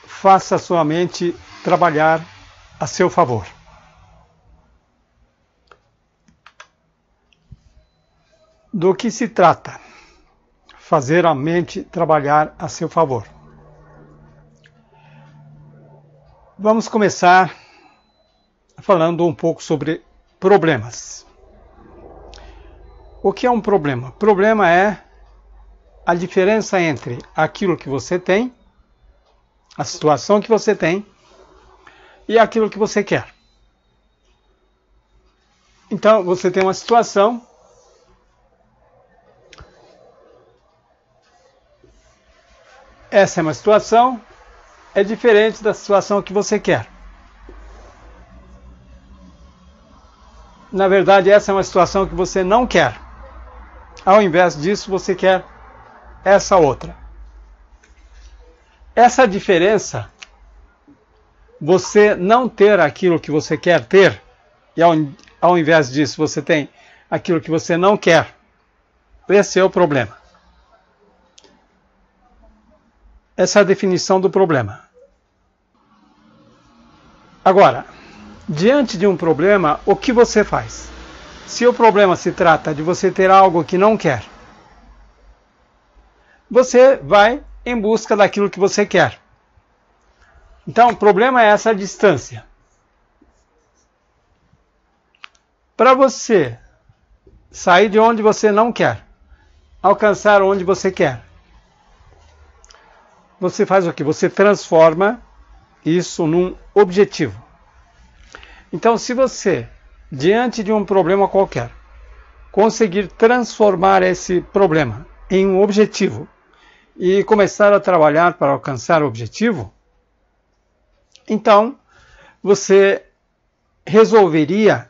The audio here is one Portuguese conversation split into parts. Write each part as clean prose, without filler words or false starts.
faça sua mente trabalhar a seu favor. Do que se trata? Fazer a mente trabalhar a seu favor. Vamos começar falando um pouco sobre problemas. O que é um problema? Problema é a diferença entre aquilo que você tem, a situação que você tem, e aquilo que você quer. Então, você tem uma situação, essa é uma situação, é diferente da situação que você quer. Na verdade, essa é uma situação que você não quer. Ao invés disso, você quer essa outra. Essa diferença, você não ter aquilo que você quer ter, e ao invés disso você tem aquilo que você não quer, esse é o problema. Essa é a definição do problema. Agora, diante de um problema, o que você faz? Se o problema se trata de você ter algo que não quer, você vai em busca daquilo que você quer. Então, o problema é essa distância. Para você sair de onde você não quer, alcançar onde você quer, você faz o quê? Você transforma isso num objetivo. Então, se você, diante de um problema qualquer, conseguir transformar esse problema em um objetivo e começar a trabalhar para alcançar o objetivo, então você resolveria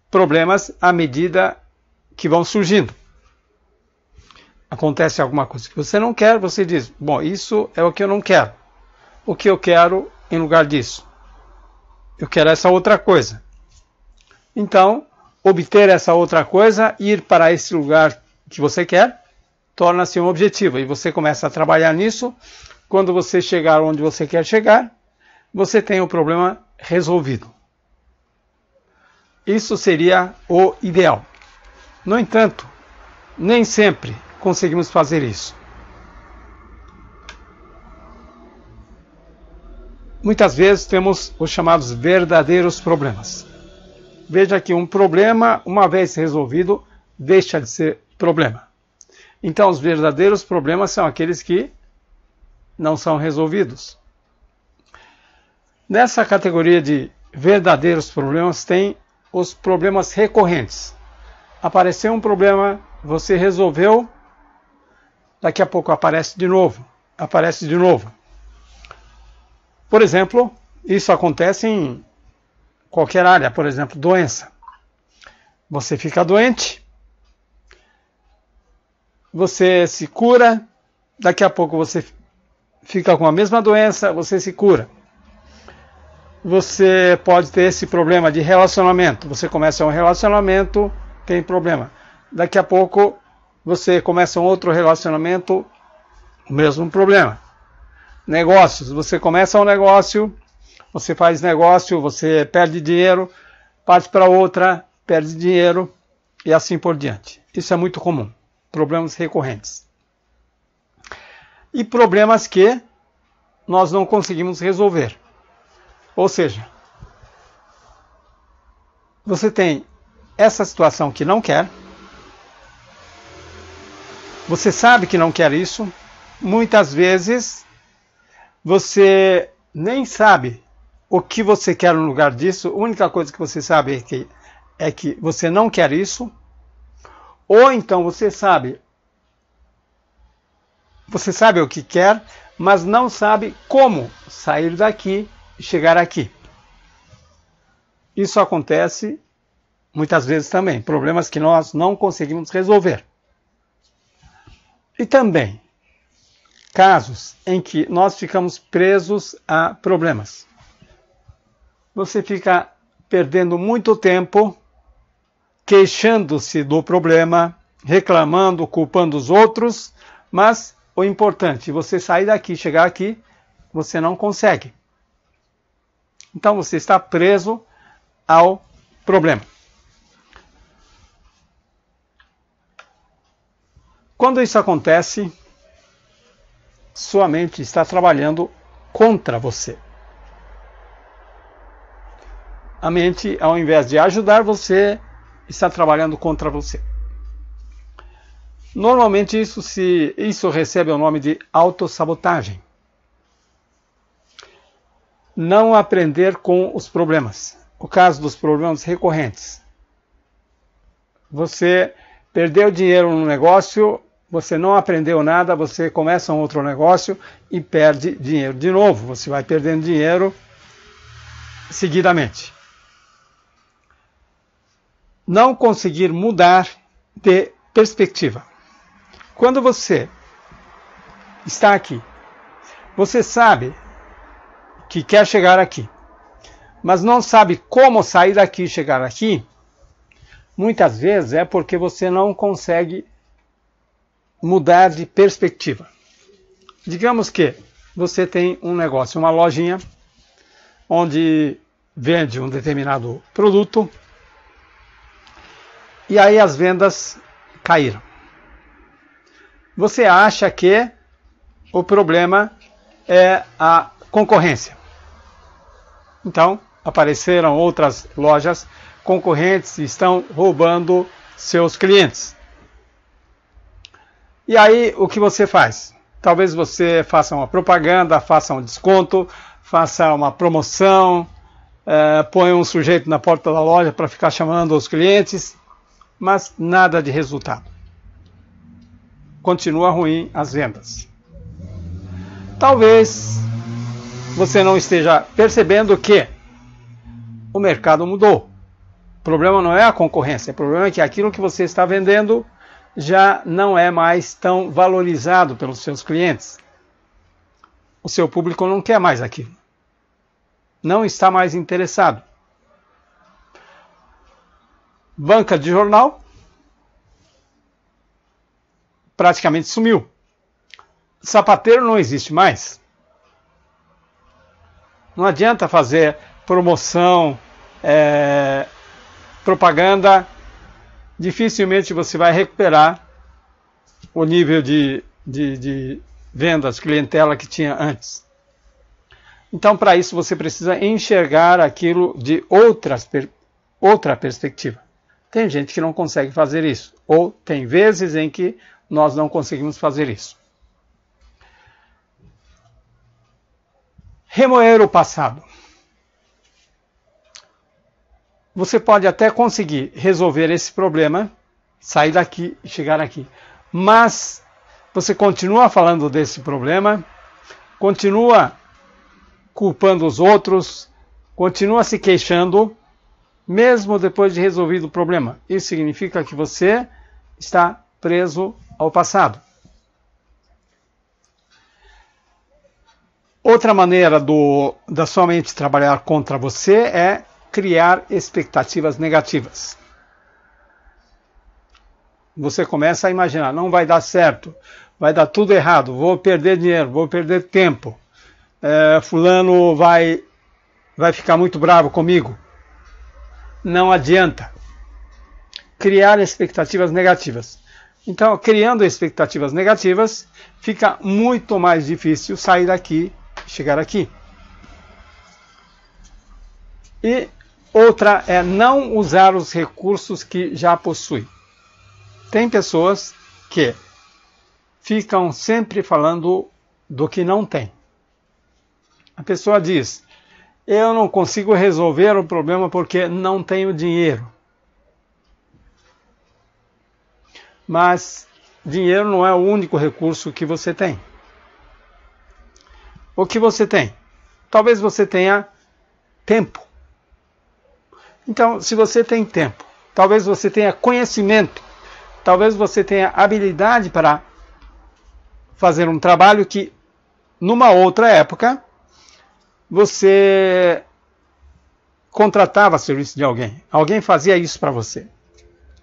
problemas à medida que vão surgindo. Acontece alguma coisa que você não quer, você diz, bom, isso é o que eu não quero. O que eu quero em lugar disso? Eu quero essa outra coisa. Então, obter essa outra coisa, ir para esse lugar que você quer, torna-se um objetivo. E você começa a trabalhar nisso. Quando você chegar onde você quer chegar, você tem o problema resolvido. Isso seria o ideal. No entanto, nem sempre conseguimos fazer isso. Muitas vezes temos os chamados verdadeiros problemas. Veja que um problema, uma vez resolvido, deixa de ser problema. Então, os verdadeiros problemas são aqueles que não são resolvidos. Nessa categoria de verdadeiros problemas, tem os problemas recorrentes. Apareceu um problema, você resolveu, daqui a pouco aparece de novo. Por exemplo, isso acontece em qualquer área, por exemplo, doença. Você fica doente, você se cura, daqui a pouco você fica com a mesma doença, você se cura. Você pode ter esse problema de relacionamento. Você começa um relacionamento, tem problema. Daqui a pouco você começa um outro relacionamento, o mesmo problema. Negócios. Você começa um negócio, você faz negócio, você perde dinheiro, parte para outra, perde dinheiro e assim por diante. Isso é muito comum. Problemas recorrentes. E problemas que nós não conseguimos resolver. Ou seja, você tem essa situação que não quer, você sabe que não quer isso, muitas vezes você nem sabe o que você quer no lugar disso, a única coisa que você sabe é que você não quer isso, ou então você sabe o que quer, mas não sabe como sair daqui e chegar aqui. Isso acontece muitas vezes também, problemas que nós não conseguimos resolver. E também casos em que nós ficamos presos a problemas. Você fica perdendo muito tempo queixando-se do problema, reclamando, culpando os outros, mas o importante é você sair daqui, chegar aqui você não consegue. Então você está preso ao problema. Quando isso acontece, sua mente está trabalhando contra você. A mente, ao invés de ajudar você, está trabalhando contra você. Normalmente isso recebe o nome de autossabotagem. Não aprender com os problemas. O caso dos problemas recorrentes. Você perdeu dinheiro no negócio, você não aprendeu nada, você começa um outro negócio e perde dinheiro de novo. Você vai perdendo dinheiro seguidamente. Não conseguir mudar de perspectiva. Quando você está aqui, você sabe que quer chegar aqui, mas não sabe como sair daqui e chegar aqui, muitas vezes é porque você não consegue mudar de perspectiva. Digamos que você tem um negócio, uma lojinha, onde vende um determinado produto, e aí as vendas caíram. Você acha que o problema é a concorrência. Então, apareceram outras lojas concorrentes e estão roubando seus clientes. E aí, o que você faz? Talvez você faça uma propaganda, faça um desconto, faça uma promoção, põe um sujeito na porta da loja para ficar chamando os clientes, mas nada de resultado. Continua ruim as vendas. Talvez você não esteja percebendo que o mercado mudou. O problema não é a concorrência, o problema é que aquilo que você está vendendo já não é mais tão valorizado pelos seus clientes. O seu público não quer mais aquilo. Não está mais interessado. Banca de jornal praticamente sumiu. Sapateiro não existe mais. Não adianta fazer promoção, propaganda. Dificilmente você vai recuperar o nível de vendas, clientela que tinha antes. Então, para isso, você precisa enxergar aquilo de outra perspectiva. Tem gente que não consegue fazer isso, ou tem vezes em que nós não conseguimos fazer isso. Remoer o passado. Você pode até conseguir resolver esse problema, sair daqui e chegar aqui. Mas você continua falando desse problema, continua culpando os outros, continua se queixando, mesmo depois de resolvido o problema. Isso significa que você está preso ao passado. Outra maneira da sua mente trabalhar contra você é criar expectativas negativas. Você começa a imaginar, não vai dar certo, vai dar tudo errado, vou perder dinheiro, vou perder tempo, fulano vai ficar muito bravo comigo. Não adianta criar expectativas negativas. Então, criando expectativas negativas, fica muito mais difícil sair daqui e chegar aqui. E outra é não usar os recursos que já possui. Tem pessoas que ficam sempre falando do que não tem. A pessoa diz, eu não consigo resolver o problema porque não tenho dinheiro. Mas dinheiro não é o único recurso que você tem. O que você tem? Talvez você tenha tempo. Então, se você tem tempo, talvez você tenha conhecimento, talvez você tenha habilidade para fazer um trabalho que, numa outra época, você contratava serviço de alguém. Alguém fazia isso para você.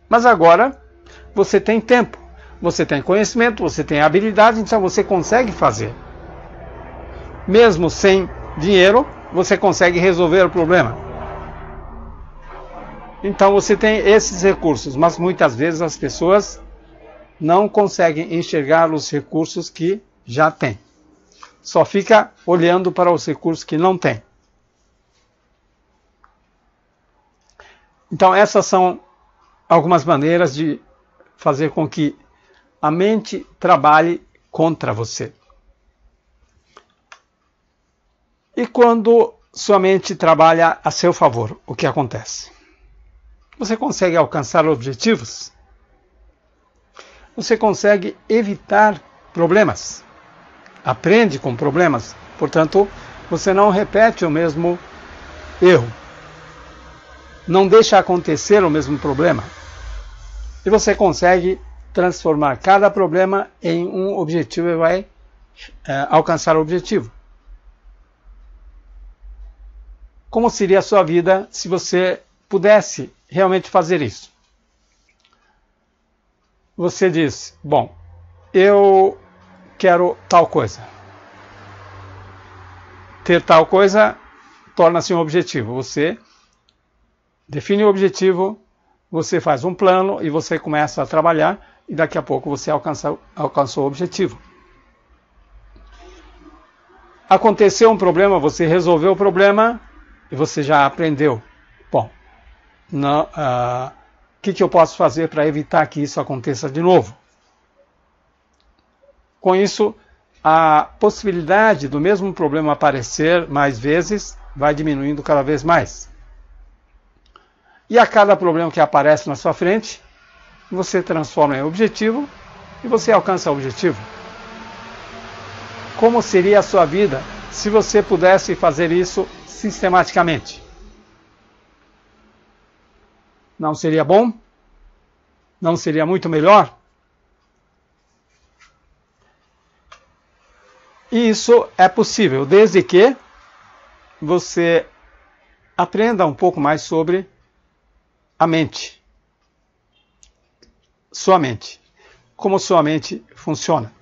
Mas agora, você tem tempo, você tem conhecimento, você tem habilidade, então você consegue fazer. mesmo sem dinheiro, você consegue resolver o problema. Então você tem esses recursos, mas muitas vezes as pessoas não conseguem enxergar os recursos que já têm. Só fica olhando para os recursos que não tem. Então essas são algumas maneiras de fazer com que a mente trabalhe contra você. E quando sua mente trabalha a seu favor, o que acontece? Você consegue alcançar objetivos? Você consegue evitar problemas? Aprende com problemas, portanto, você não repete o mesmo erro. Não deixa acontecer o mesmo problema. E você consegue transformar cada problema em um objetivo e vai alcançar o objetivo. Como seria a sua vida se você pudesse realmente fazer isso? Você diz, bom, eu quero tal coisa. Ter tal coisa torna-se um objetivo. Você define o objetivo, você faz um plano e você começa a trabalhar e daqui a pouco você alcançou o objetivo. Aconteceu um problema, você resolveu o problema e você já aprendeu. Bom, o que eu posso fazer para evitar que isso aconteça de novo? Com isso, a possibilidade do mesmo problema aparecer mais vezes vai diminuindo cada vez mais. E a cada problema que aparece na sua frente, você transforma em objetivo e você alcança o objetivo. Como seria a sua vida se você pudesse fazer isso sistematicamente? Não seria bom? Não seria muito melhor? E isso é possível, desde que você aprenda um pouco mais sobre a mente. Sua mente. Como sua mente funciona.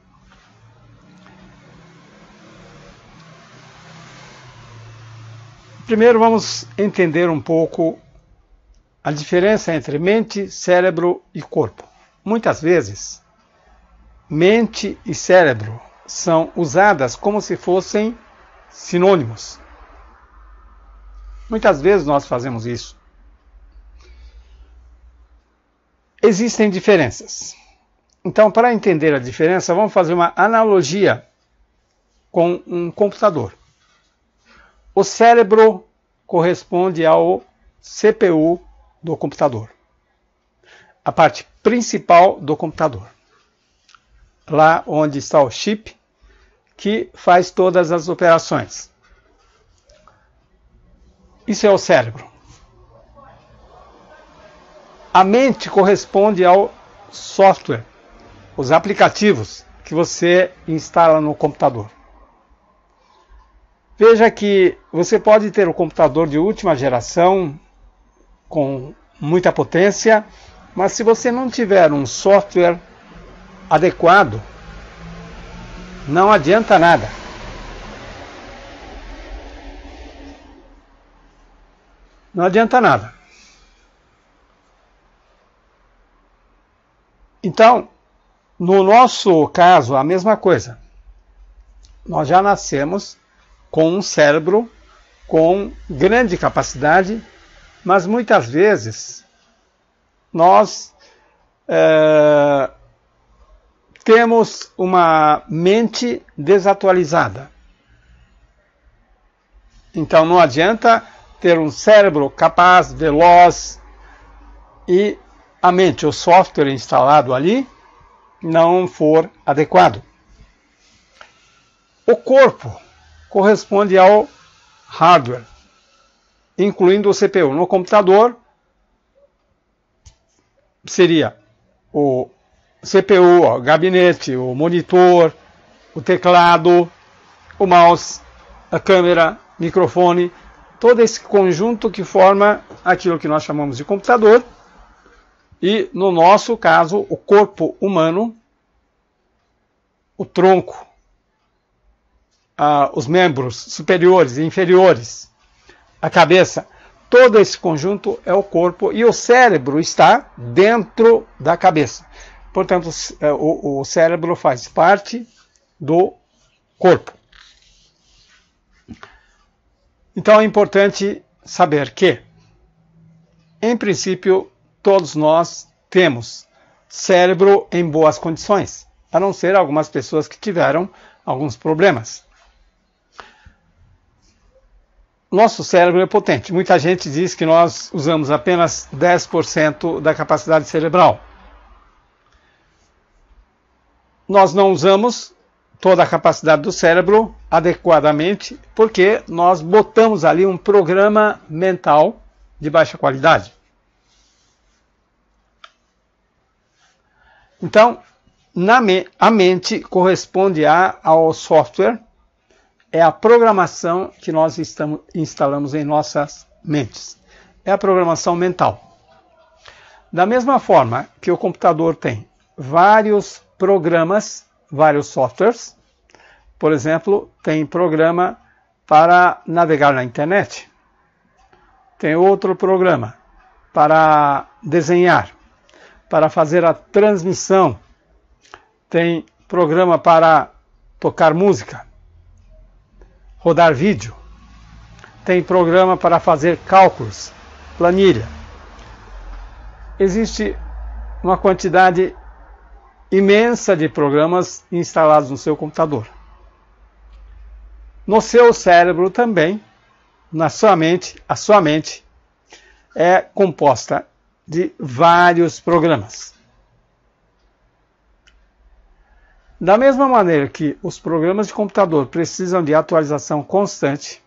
Primeiro vamos entender um pouco a diferença entre mente, cérebro e corpo. Muitas vezes, mente e cérebro são usadas como se fossem sinônimos. Muitas vezes nós fazemos isso. Existem diferenças. Então, para entender a diferença, vamos fazer uma analogia com um computador. O cérebro corresponde ao CPU do computador. A parte principal do computador. Lá onde está o chip que faz todas as operações. Isso é o cérebro. A mente corresponde ao software, os aplicativos que você instala no computador. Veja que você pode ter um computador de última geração, com muita potência, mas se você não tiver um software adequado, não adianta nada. Não adianta nada. Então, no nosso caso, a mesma coisa. Nós já nascemos com um cérebro com grande capacidade, mas muitas vezes nós temos uma mente desatualizada. Então não adianta ter um cérebro capaz, veloz e a mente, o software instalado ali, não for adequado. O corpo corresponde ao hardware, incluindo o CPU. No computador, seria o CPU, o gabinete, o monitor, o teclado, o mouse, a câmera, microfone, todo esse conjunto que forma aquilo que nós chamamos de computador. E, no nosso caso, o corpo humano, o tronco, os membros superiores e inferiores, a cabeça, todo esse conjunto é o corpo e o cérebro está dentro da cabeça. Portanto, o cérebro faz parte do corpo. Então é importante saber que, em princípio, todos nós temos cérebro em boas condições, a não ser algumas pessoas que tiveram alguns problemas. Nosso cérebro é potente. Muita gente diz que nós usamos apenas 10% da capacidade cerebral. Nós não usamos toda a capacidade do cérebro adequadamente, porque nós botamos ali um programa mental de baixa qualidade. Então, a mente corresponde ao software, é a programação que nós instalamos em nossas mentes. É a programação mental. Da mesma forma que o computador tem vários programas, vários softwares, por exemplo, tem programa para navegar na internet, tem outro programa para desenhar, para fazer a transmissão, tem programa para tocar música, rodar vídeo, tem programa para fazer cálculos, planilha. Existe uma quantidade imensa de programas instalados no seu computador. No seu cérebro também, a sua mente é composta de vários programas. Da mesma maneira que os programas de computador precisam de atualização constante,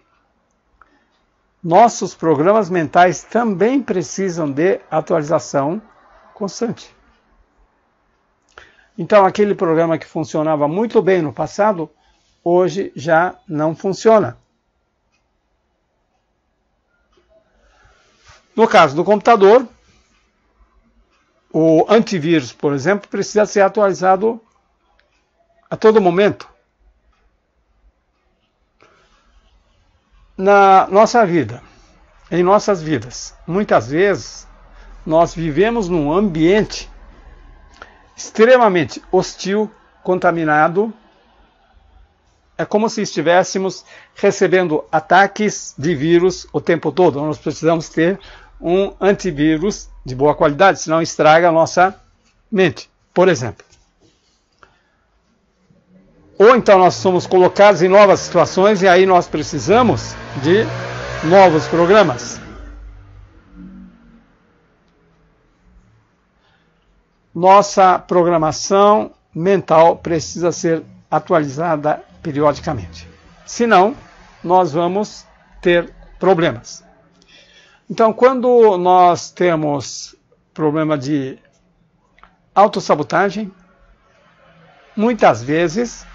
nossos programas mentais também precisam de atualização constante. Então, aquele programa que funcionava muito bem no passado, hoje já não funciona. No caso do computador, o antivírus, por exemplo, precisa ser atualizado a todo momento. Na nossa vida, em nossas vidas, muitas vezes nós vivemos num ambiente extremamente hostil, contaminado. É como se estivéssemos recebendo ataques de vírus o tempo todo. Nós precisamos ter um antivírus de boa qualidade, senão estraga a nossa mente, por exemplo. Ou então nós somos colocados em novas situações e aí nós precisamos de novos programas. Nossa programação mental precisa ser atualizada periodicamente. Senão, nós vamos ter problemas. Então, quando nós temos problema de autossabotagem, muitas vezes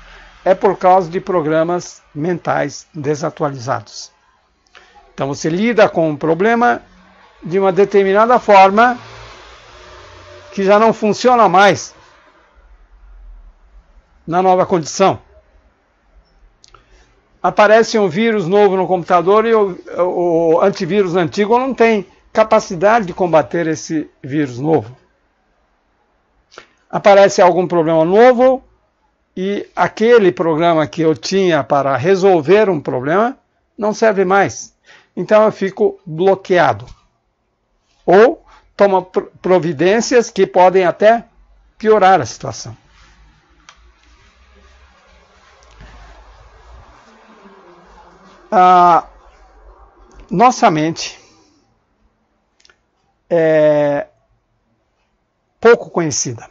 é por causa de programas mentais desatualizados. Então, você lida com um problema de uma determinada forma que já não funciona mais na nova condição. Aparece um vírus novo no computador e o antivírus antigo não tem capacidade de combater esse vírus novo. Aparece algum problema novo e aquele programa que eu tinha para resolver um problema não serve mais. Então eu fico bloqueado. Ou toma providências que podem até piorar a situação. Nossa mente é pouco conhecida.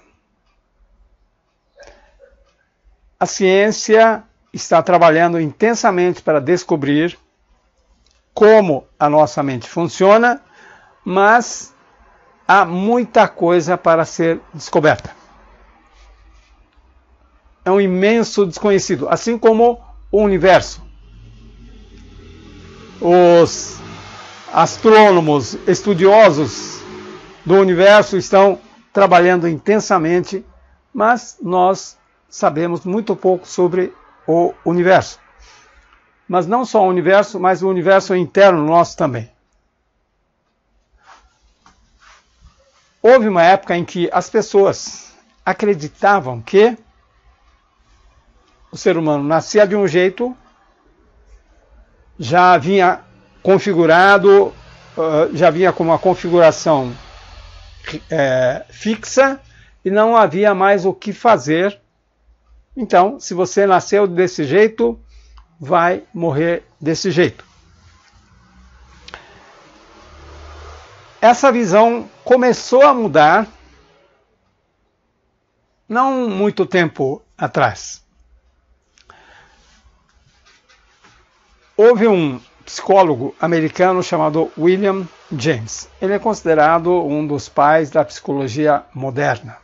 A ciência está trabalhando intensamente para descobrir como a nossa mente funciona, mas há muita coisa para ser descoberta. É um imenso desconhecido, assim como o universo. Os astrônomos, estudiosos do universo estão trabalhando intensamente, mas nós sabemos muito pouco sobre o universo. mas não só o universo, mas o universo interno nosso também. Houve uma época em que as pessoas acreditavam que o ser humano nascia de um jeito, já vinha configurado, já vinha com uma configuração fixa e não havia mais o que fazer. Então, se você nasceu desse jeito, vai morrer desse jeito. Essa visão começou a mudar não muito tempo atrás. Houve um psicólogo americano chamado William James. Ele é considerado um dos pais da psicologia moderna.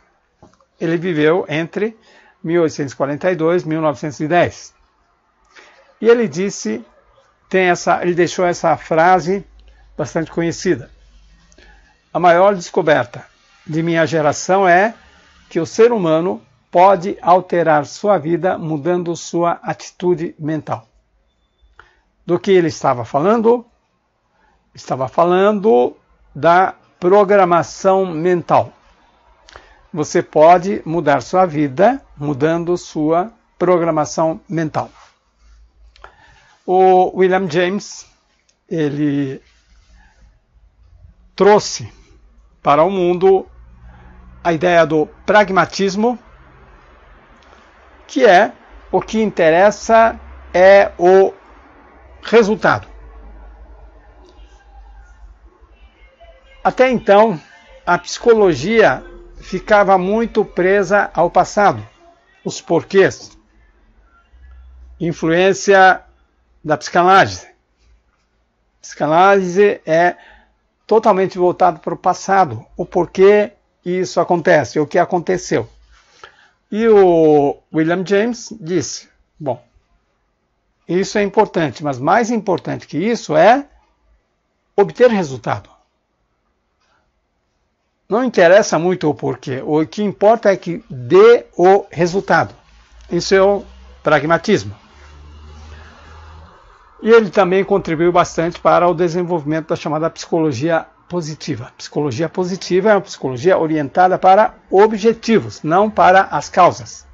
Ele viveu entre 1842 e 1910. E ele disse, ele deixou essa frase bastante conhecida. A maior descoberta de minha geração é que o ser humano pode alterar sua vida mudando sua atitude mental. Do que ele estava falando? Estava falando da programação mental. Você pode mudar sua vida mudando sua programação mental. O William James, ele trouxe para o mundo a ideia do pragmatismo, que é o que interessa é o resultado. Até então, a psicologia ficava muito presa ao passado, os porquês, influência da psicanálise. A psicanálise é totalmente voltado para o passado, o porquê isso acontece, o que aconteceu. E o William James disse, bom, isso é importante, mas mais importante que isso é obter resultado. Não interessa muito o porquê, o que importa é que dê o resultado. Isso é o pragmatismo. E ele também contribuiu bastante para o desenvolvimento da chamada psicologia positiva. Psicologia positiva é uma psicologia orientada para objetivos, não para as causas.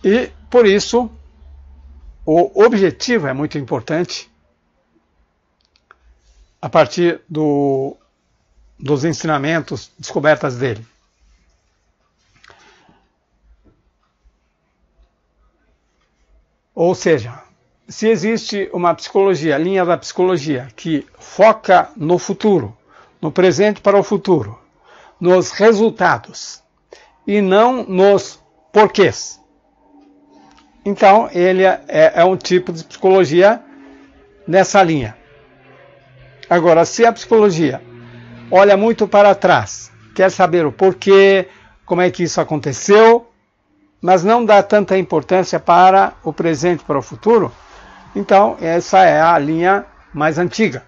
E, por isso, o objetivo é muito importante a partir dos ensinamentos, descobertas dele. Ou seja, se existe uma psicologia, linha da psicologia, que foca no futuro, no presente para o futuro, nos resultados e não nos porquês, então ele é um tipo de psicologia nessa linha. Agora, se a psicologia olha muito para trás, quer saber o porquê, como é que isso aconteceu, mas não dá tanta importância para o presente, para o futuro, então essa é a linha mais antiga.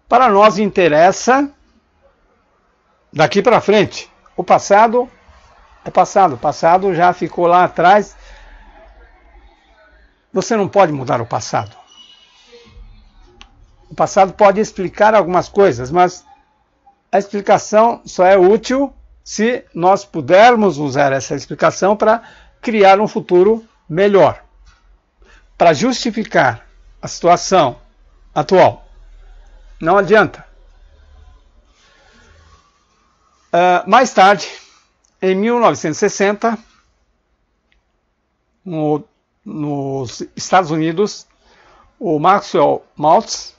Para nós interessa daqui para frente. O passado é passado. O passado já ficou lá atrás. Você não pode mudar o passado. O passado pode explicar algumas coisas, mas a explicação só é útil se nós pudermos usar essa explicação para criar um futuro melhor, para justificar a situação atual. Não adianta. Mais tarde, em 1960, nos Estados Unidos, o Maxwell Maltz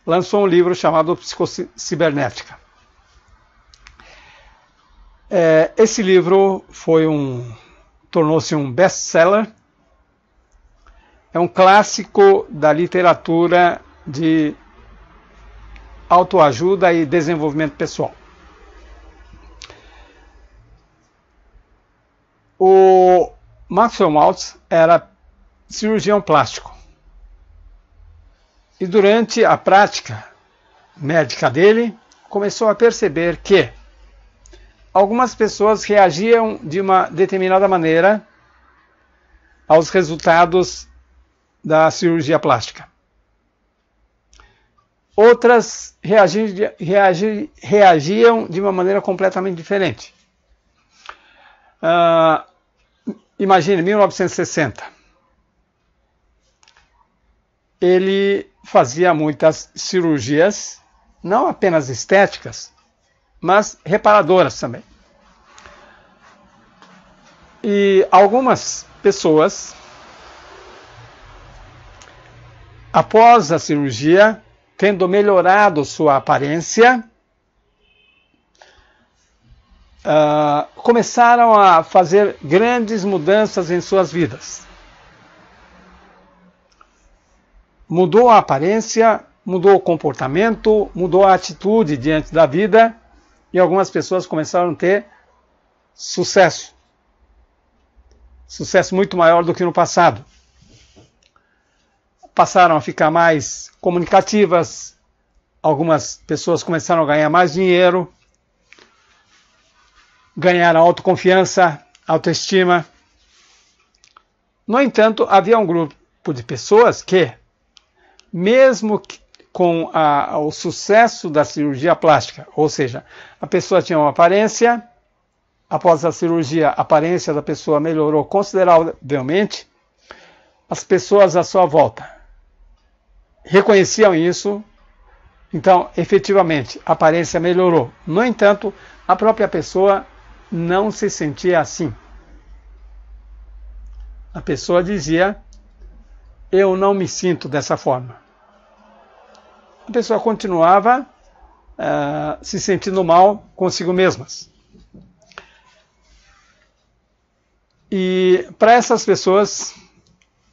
lançou um livro chamado Psicocibernética. Esse livro tornou-se um best-seller. É um clássico da literatura de autoajuda e desenvolvimento pessoal. O Maxwell Maltz era cirurgião plástico. E durante a prática médica dele, começou a perceber que algumas pessoas reagiam de uma determinada maneira aos resultados da cirurgia plástica. Outras reagiam de uma maneira completamente diferente. Imagine, 1960. Ele fazia muitas cirurgias, não apenas estéticas, mas reparadoras também. E algumas pessoas, após a cirurgia, tendo melhorado sua aparência, começaram a fazer grandes mudanças em suas vidas. Mudou a aparência, mudou o comportamento, mudou a atitude diante da vida, e algumas pessoas começaram a ter sucesso. Sucesso muito maior do que no passado. Passaram a ficar mais comunicativas, algumas pessoas começaram a ganhar mais dinheiro, ganharam autoconfiança, autoestima. No entanto, havia um grupo de pessoas que, mesmo com o sucesso da cirurgia plástica, ou seja, a pessoa tinha uma aparência, após a cirurgia a aparência da pessoa melhorou consideravelmente, as pessoas à sua volta reconheciam isso, então efetivamente a aparência melhorou. No entanto, a própria pessoa não se sentia assim. A pessoa dizia: eu não me sinto dessa forma. A pessoa continuava se sentindo mal consigo mesmas. E para essas pessoas,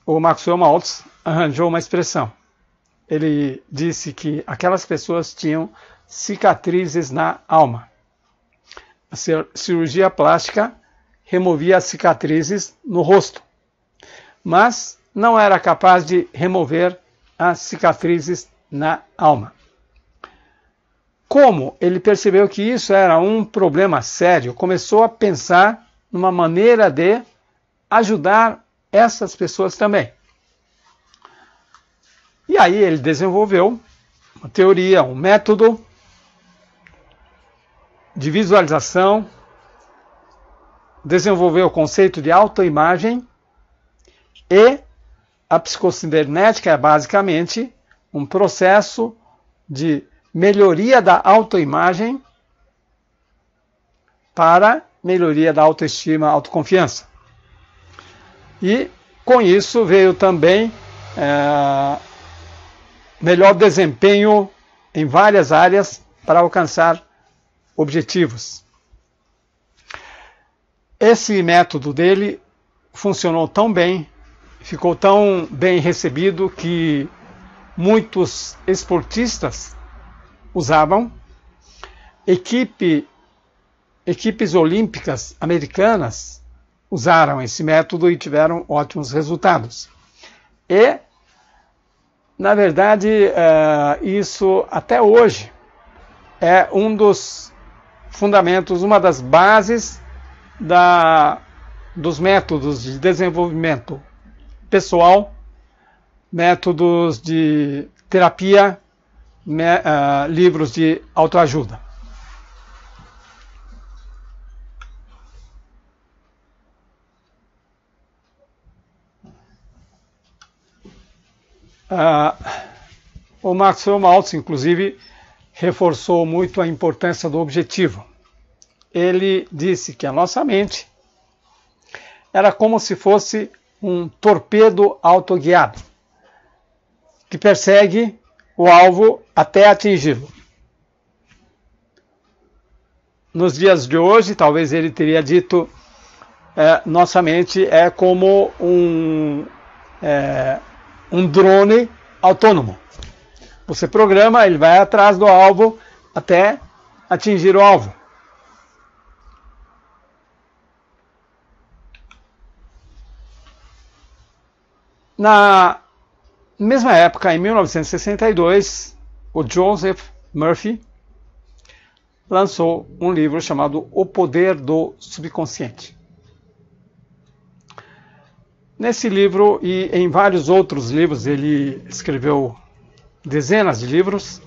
o Maxwell Maltz arranjou uma expressão. Ele disse que aquelas pessoas tinham cicatrizes na alma. A cirurgia plástica removia as cicatrizes no rosto, mas não era capaz de remover as cicatrizes na alma. Como ele percebeu que isso era um problema sério, começou a pensar numa maneira de ajudar essas pessoas também. E aí ele desenvolveu uma teoria, um método de visualização, desenvolveu o conceito de autoimagem, e a psicocibernética é basicamente um processo de melhoria da autoimagem para melhoria da autoestima, autoconfiança. E com isso veio também melhor desempenho em várias áreas para alcançar objetivos. Esse método dele funcionou tão bem, ficou tão bem recebido que muitos esportistas usavam. Equipes olímpicas americanas usaram esse método e tiveram ótimos resultados. E, na verdade, isso até hoje é um dos fundamentos, uma das bases dos métodos de desenvolvimento pessoal, métodos de terapia, livros de autoajuda. O Maxwell Maltz, inclusive, reforçou muito a importância do objetivo. Ele disse que a nossa mente era como se fosse um torpedo autoguiado, que persegue o alvo até atingi-lo. Nos dias de hoje, talvez ele teria dito, nossa mente é como um drone autônomo. Você programa, ele vai atrás do alvo até atingir o alvo. Na mesma época, em 1962, o Joseph Murphy lançou um livro chamado O Poder do Subconsciente. Nesse livro e em vários outros livros, ele escreveu dezenas de livros,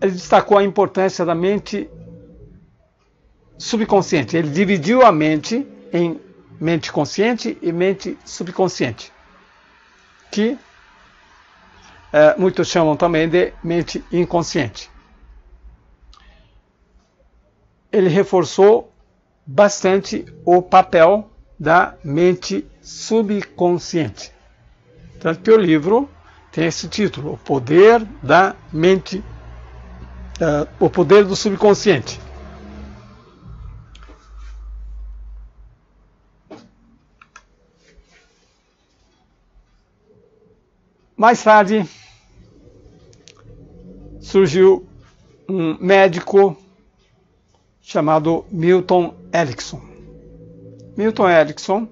ele destacou a importância da mente subconsciente. Ele dividiu a mente em mente consciente e mente subconsciente, que muitos chamam também de mente inconsciente. Ele reforçou bastante o papel da mente subconsciente. Tanto que o livro tem esse título, O Poder da Mente, O Poder do Subconsciente. Mais tarde, surgiu um médico chamado Milton Erickson. Milton Erickson,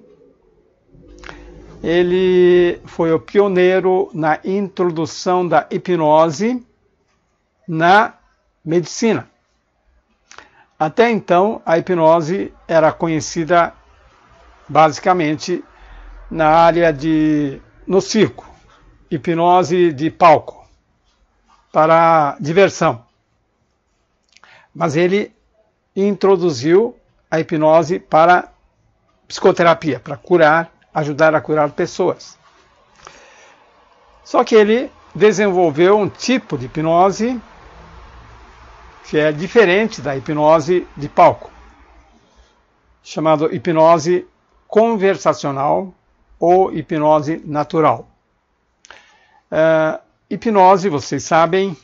ele foi o pioneiro na introdução da hipnose na medicina. Até então, a hipnose era conhecida basicamente na área no circo, hipnose de palco, para diversão. Mas ele introduziu a hipnose para psicoterapia, para ajudar a curar pessoas. Só que ele desenvolveu um tipo de hipnose que é diferente da hipnose de palco, chamado hipnose conversacional ou hipnose natural. Hipnose, vocês sabem,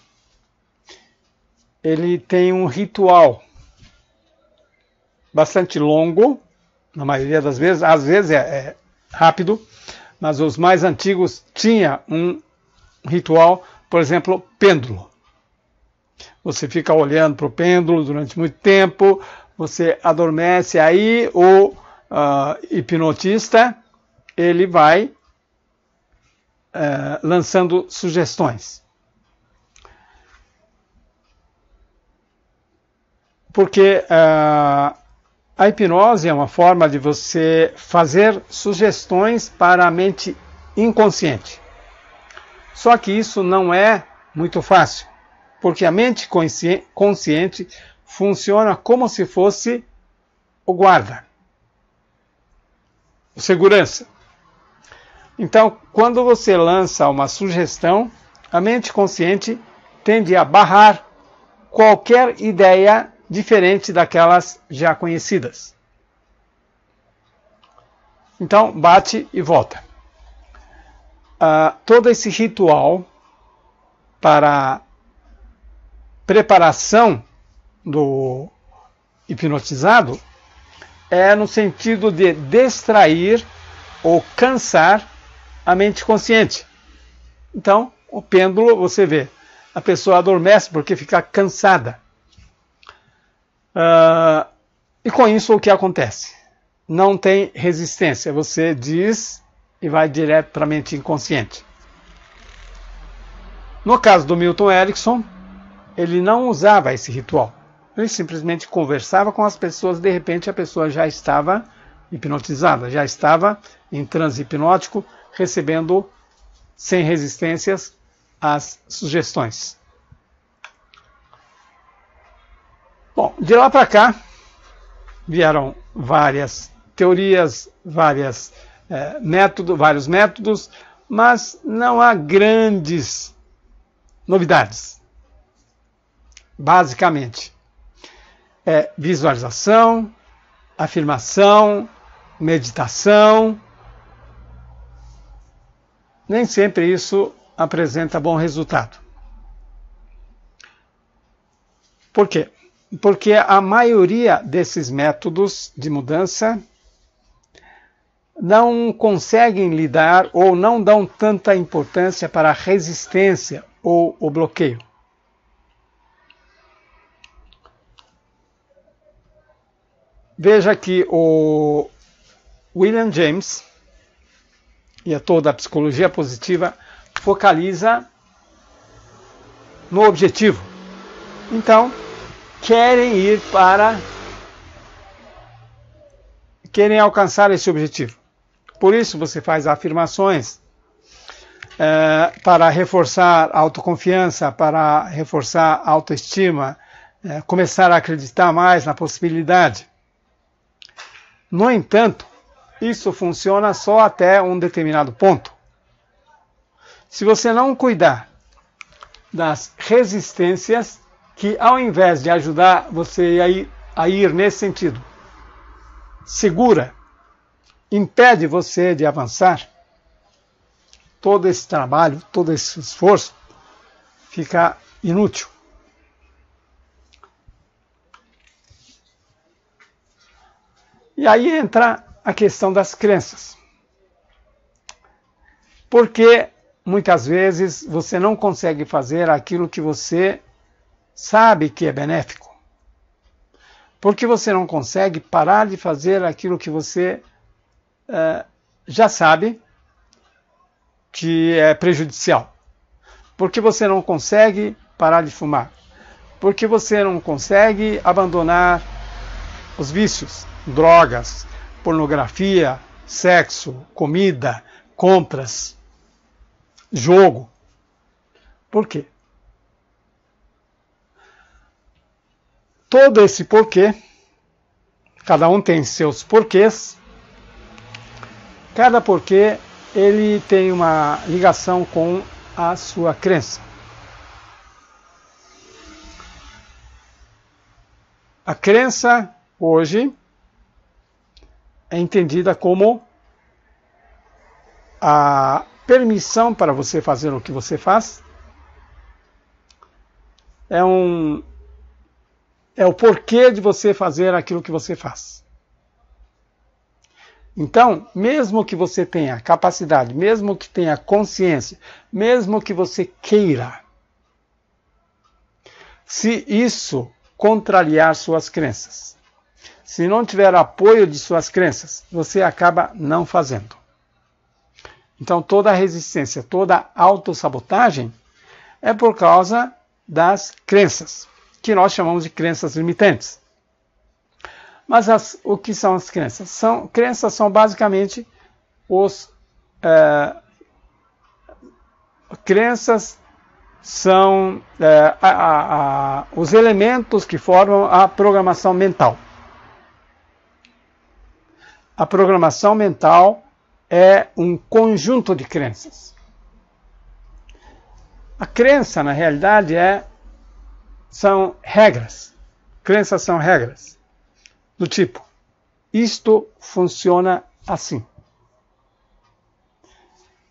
ele tem um ritual bastante longo, na maioria das vezes, às vezes é rápido, mas os mais antigos tinham um ritual, por exemplo, pêndulo. Você fica olhando para o pêndulo durante muito tempo, você adormece, aí o hipnotista ele vai lançando sugestões. Porque a hipnose é uma forma de você fazer sugestões para a mente inconsciente. Só que isso não é muito fácil, porque a mente consciente funciona como se fosse o guarda, o segurança. Então, quando você lança uma sugestão, a mente consciente tende a barrar qualquer ideia diferente daquelas já conhecidas. Então, bate e volta. Todo esse ritual para preparação do hipnotizado é no sentido de distrair ou cansar a mente consciente. Então, o pêndulo, você vê, a pessoa adormece porque fica cansada. E com isso o que acontece? Não tem resistência, você diz e vai direto para a mente inconsciente. No caso do Milton Erickson, ele não usava esse ritual. Ele simplesmente conversava com as pessoas, de repente a pessoa já estava hipnotizada, já estava em transe hipnótico, recebendo sem resistências as sugestões. Bom, de lá para cá vieram várias teorias, vários métodos, mas não há grandes novidades. Basicamente, visualização, afirmação, meditação. Nem sempre isso apresenta bom resultado. Por quê? Porque a maioria desses métodos de mudança não conseguem lidar ou não dão tanta importância para a resistência ou o bloqueio. Veja que o William James e toda a psicologia positiva focaliza no objetivo. Então, querem alcançar esse objetivo. Por isso você faz afirmações para reforçar a autoconfiança, para reforçar a autoestima, começar a acreditar mais na possibilidade. No entanto, isso funciona só até um determinado ponto. Se você não cuidar das resistências, que ao invés de ajudar você a ir nesse sentido, segura, impede você de avançar, todo esse trabalho, todo esse esforço fica inútil. E aí entra a questão das crenças. Porque muitas vezes você não consegue fazer aquilo que você sabe que é benéfico. Porque você não consegue parar de fazer aquilo que você já sabe que é prejudicial. Porque você não consegue parar de fumar. Porque você não consegue abandonar os vícios, drogas, pornografia, sexo, comida, compras, jogo. Por quê? Todo esse porquê, cada um tem seus porquês, cada porquê ele tem uma ligação com a sua crença. A crença, hoje, é entendida como a permissão para você fazer o que você faz, é o porquê de você fazer aquilo que você faz. Então, mesmo que você tenha capacidade, mesmo que tenha consciência, mesmo que você queira, se isso contrariar suas crenças, se não tiver apoio de suas crenças, você acaba não fazendo. Então, toda a resistência, toda a autossabotagem é por causa das crenças, que nós chamamos de crenças limitantes. Mas o que são as crenças? Crenças são basicamente crenças são os elementos que formam a programação mental. A programação mental é um conjunto de crenças. A crença, na realidade, são regras. Crenças são regras. Do tipo, isto funciona assim.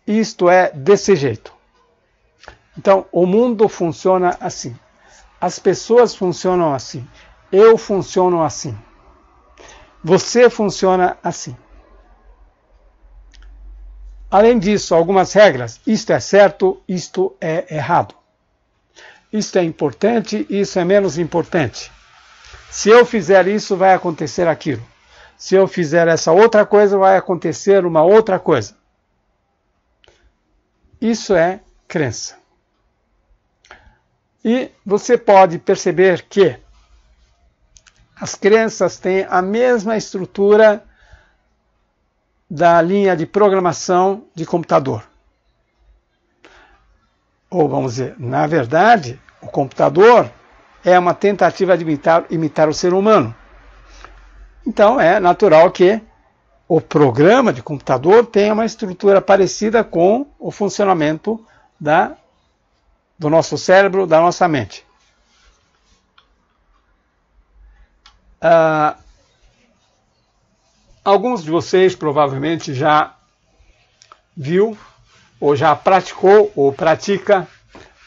Isto é desse jeito. Então, o mundo funciona assim. As pessoas funcionam assim. Eu funciono assim. Você funciona assim. Além disso, algumas regras. Isto é certo, isto é errado. Isto é importante, isso é menos importante. Se eu fizer isso, vai acontecer aquilo. Se eu fizer essa outra coisa, vai acontecer uma outra coisa. Isso é crença. E você pode perceber que as crenças têm a mesma estrutura da linha de programação de computador. Ou vamos dizer, na verdade, o computador é uma tentativa de imitar o ser humano. Então é natural que o programa de computador tenha uma estrutura parecida com o funcionamento do nosso cérebro, da nossa mente. Alguns de vocês provavelmente já viu, ou já praticou, ou pratica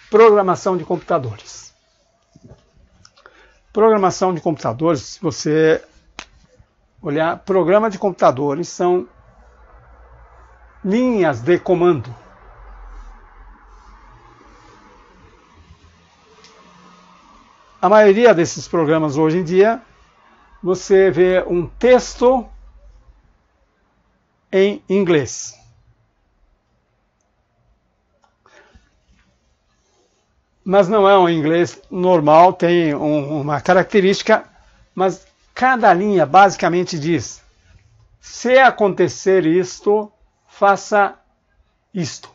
programação de computadores. Programação de computadores, se você olhar, programa de computadores são linhas de comando. A maioria desses programas hoje em dia, você vê um texto em inglês. mas não é um inglês normal, tem uma característica, mas cada linha basicamente diz: se acontecer isto, faça isto.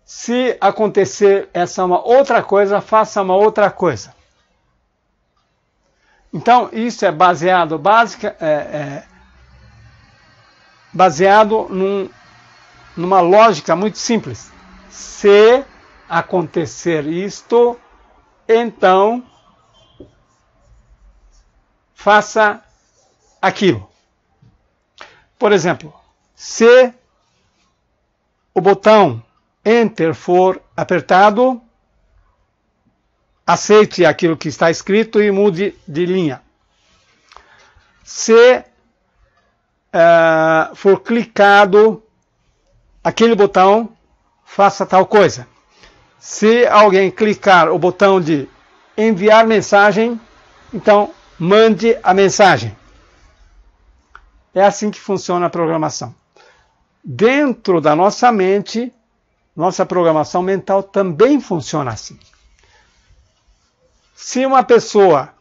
Se acontecer essa uma outra coisa, faça uma outra coisa. Então, isso é baseado, baseado numa lógica muito simples. Se acontecer isto, então faça aquilo. Por exemplo, se o botão Enter for apertado, aceite aquilo que está escrito e mude de linha. Se for clicado aquele botão, faça tal coisa. Se alguém clicar o botão de enviar mensagem, então mande a mensagem. É assim que funciona a programação. Dentro da nossa mente, nossa programação mental também funciona assim. Se uma pessoa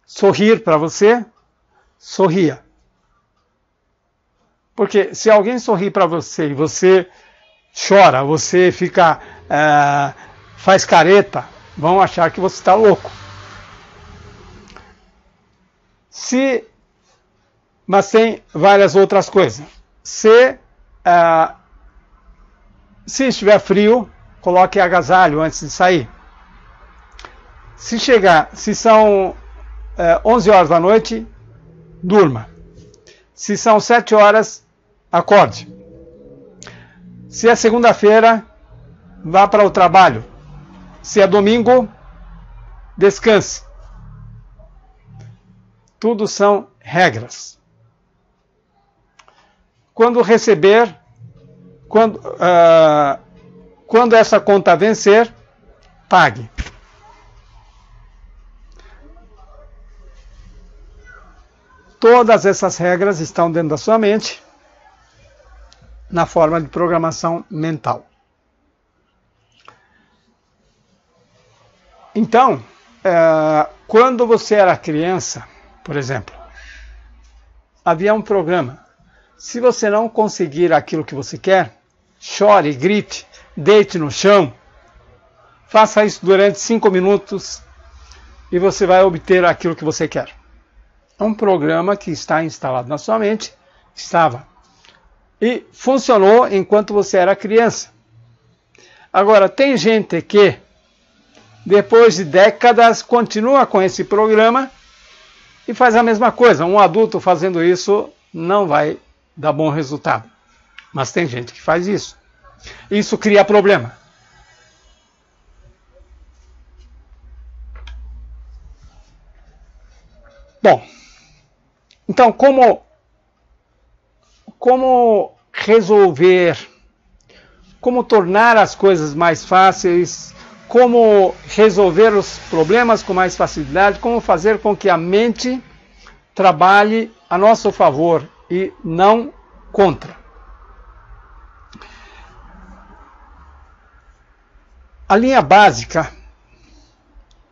sorrir para você, sorria. Porque se alguém sorrir para você e você chora, você fica, faz careta, vão achar que você está louco. Mas tem várias outras coisas. Se estiver frio, coloque agasalho antes de sair. Se são 11 horas da noite, durma. Se são 7 horas, acorde. Se é segunda-feira, vá para o trabalho. Se é domingo, descanse. Tudo são regras. Quando receber, quando essa conta vencer, pague. Todas essas regras estão dentro da sua mente, na forma de programação mental. Então, quando você era criança, por exemplo, havia um programa. Se você não conseguir aquilo que você quer, chore, grite, deite no chão, faça isso durante 5 minutos e você vai obter aquilo que você quer. É um programa que está instalado na sua mente, e funcionou enquanto você era criança. Agora, tem gente que, depois de décadas, continua com esse programa e faz a mesma coisa. Um adulto fazendo isso não vai dar bom resultado. Mas tem gente que faz isso. Isso cria problema. Bom, então como resolver, como tornar as coisas mais fáceis, como resolver os problemas com mais facilidade, como fazer com que a mente trabalhe a nosso favor e não contra. A linha básica,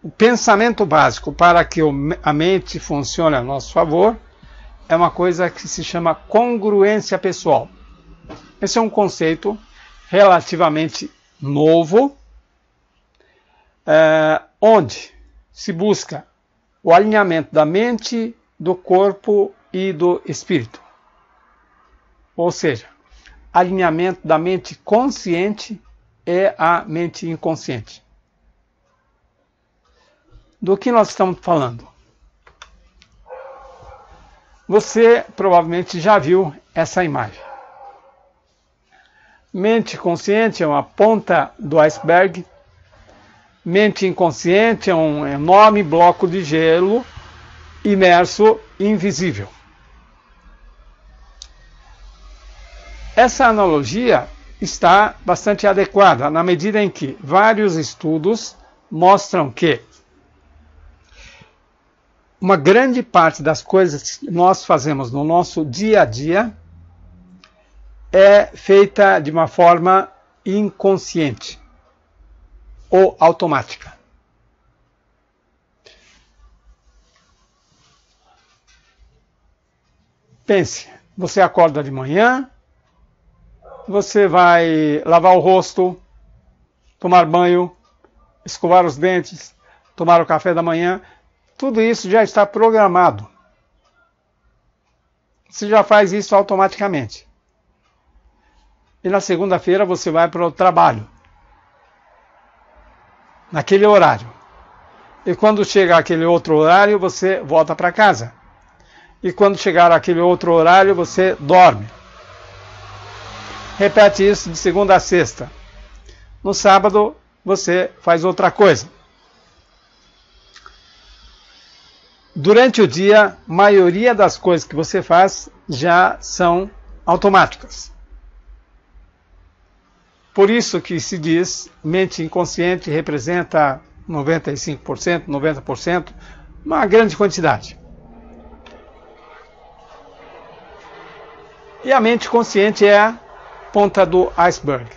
o pensamento básico para que a mente funcione a nosso favor é uma coisa que se chama congruência pessoal. Esse é um conceito relativamente novo, onde se busca o alinhamento da mente, do corpo e do espírito. Ou seja, alinhamento da mente consciente e a mente inconsciente. Do que nós estamos falando? Você provavelmente já viu essa imagem. Mente consciente é uma ponta do iceberg. Mente inconsciente é um enorme bloco de gelo imerso, invisível. Essa analogia está bastante adequada na medida em que vários estudos mostram que uma grande parte das coisas que nós fazemos no nosso dia a dia é feita de uma forma inconsciente. ou automática. Pense, você acorda de manhã, você vai lavar o rosto, tomar banho, escovar os dentes, tomar o café da manhã, tudo isso já está programado. Você já faz isso automaticamente. E na segunda-feira você vai para o trabalho, naquele horário. E quando chegar aquele outro horário, você volta para casa. E quando chegar aquele outro horário, você dorme. Repete isso de segunda a sexta. No sábado, você faz outra coisa. Durante o dia, a maioria das coisas que você faz já são automáticas. Por isso que se diz, mente inconsciente representa 95%, 90%, uma grande quantidade. E a mente consciente é a ponta do iceberg.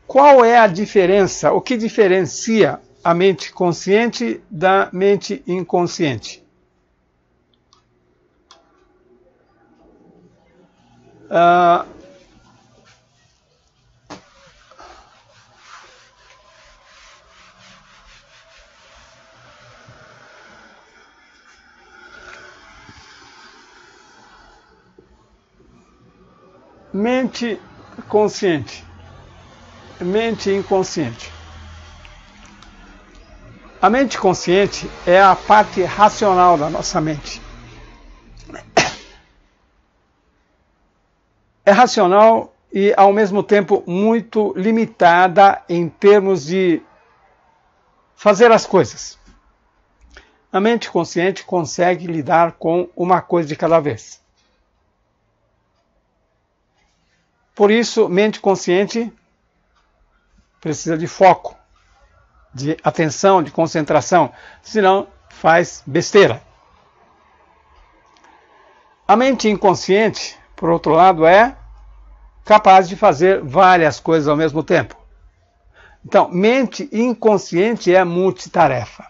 Qual é a diferença? O que diferencia a mente consciente da mente inconsciente? Mente consciente, mente inconsciente. A mente consciente é a parte racional da nossa mente. É racional e, ao mesmo tempo, muito limitada em termos de fazer as coisas. A mente consciente consegue lidar com uma coisa de cada vez. Por isso, mente consciente precisa de foco, de atenção, de concentração, senão faz besteira. A mente inconsciente, por outro lado, é capaz de fazer várias coisas ao mesmo tempo. Então, mente inconsciente é multitarefa.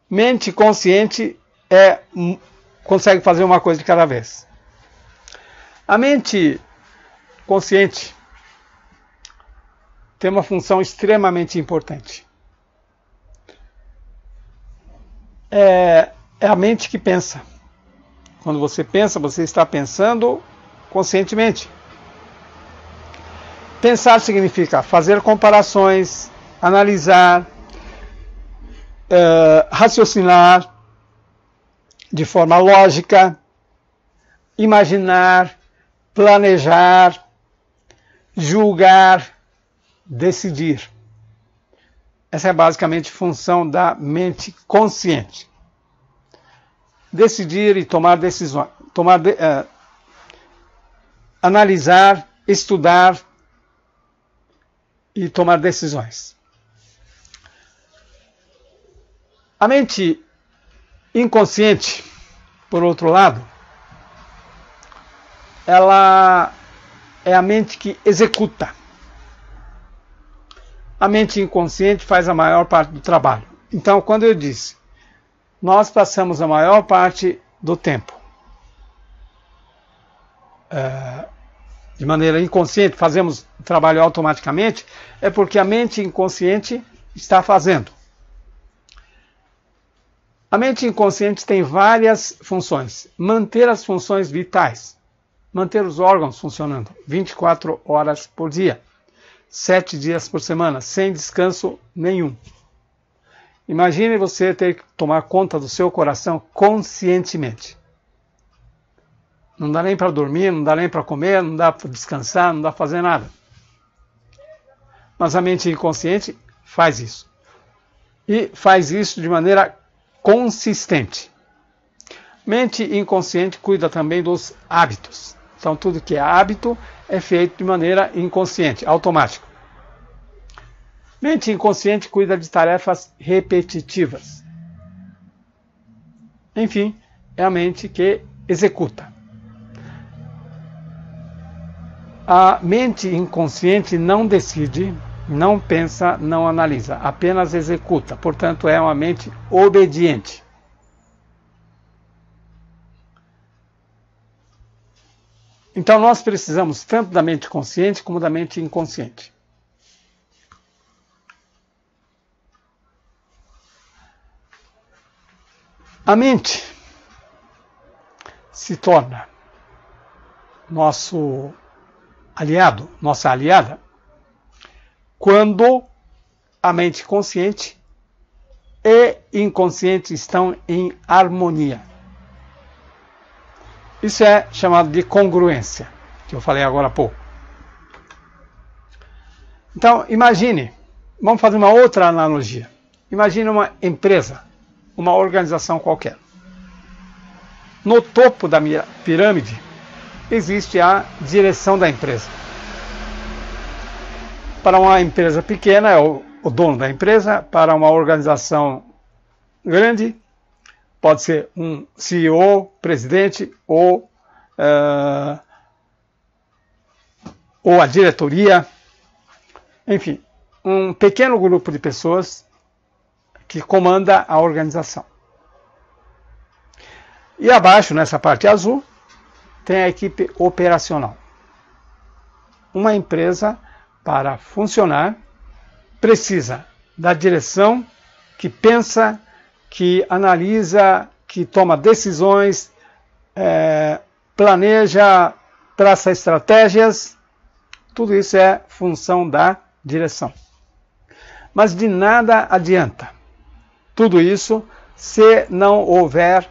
Mente consciente consegue fazer uma coisa de cada vez. A mente consciente tem uma função extremamente importante. É a mente que pensa. Quando você pensa, você está pensando conscientemente. Pensar significa fazer comparações, analisar, raciocinar de forma lógica, imaginar, planejar, julgar, decidir. Essa é basicamente a função da mente consciente. Decidir e tomar decisões. Analisar, estudar e tomar decisões. A mente inconsciente, por outro lado, ela é a mente que executa. A mente inconsciente faz a maior parte do trabalho. Então, quando eu disse, nós passamos a maior parte do tempo de maneira inconsciente, fazemos o trabalho automaticamente, é porque a mente inconsciente está fazendo. A mente inconsciente tem várias funções. Manter as funções vitais. Manter os órgãos funcionando 24 horas por dia, 7 dias por semana, sem descanso nenhum. Imagine você ter que tomar conta do seu coração conscientemente. Não dá nem para dormir, não dá nem para comer, não dá para descansar, não dá para fazer nada. Mas a mente inconsciente faz isso. E faz isso de maneira consistente. Mente inconsciente cuida também dos hábitos. Então, tudo que é hábito é feito de maneira inconsciente, automática. Mente inconsciente cuida de tarefas repetitivas. Enfim, é a mente que executa. A mente inconsciente não decide, Não pensa, não analisa, apenas executa. Portanto, é uma mente obediente. Então, nós precisamos tanto da mente consciente como da mente inconsciente. A mente se torna nosso aliado, nossa aliada, quando a mente consciente e inconsciente estão em harmonia. Isso é chamado de congruência, que eu falei agora há pouco. Então, imagine, vamos fazer uma outra analogia. Imagine uma empresa, uma organização qualquer. No topo da pirâmide existe a direção da empresa. Para uma empresa pequena, é o dono da empresa. Para uma organização grande, pode ser um CEO, presidente ou a diretoria. Enfim, um pequeno grupo de pessoas que comanda a organização. E abaixo, nessa parte azul, tem a equipe operacional. Uma empresa, para funcionar, precisa da direção que pensa, que analisa, que toma decisões, planeja, traça estratégias. Tudo isso é função da direção. Mas de nada adianta tudo isso se não houver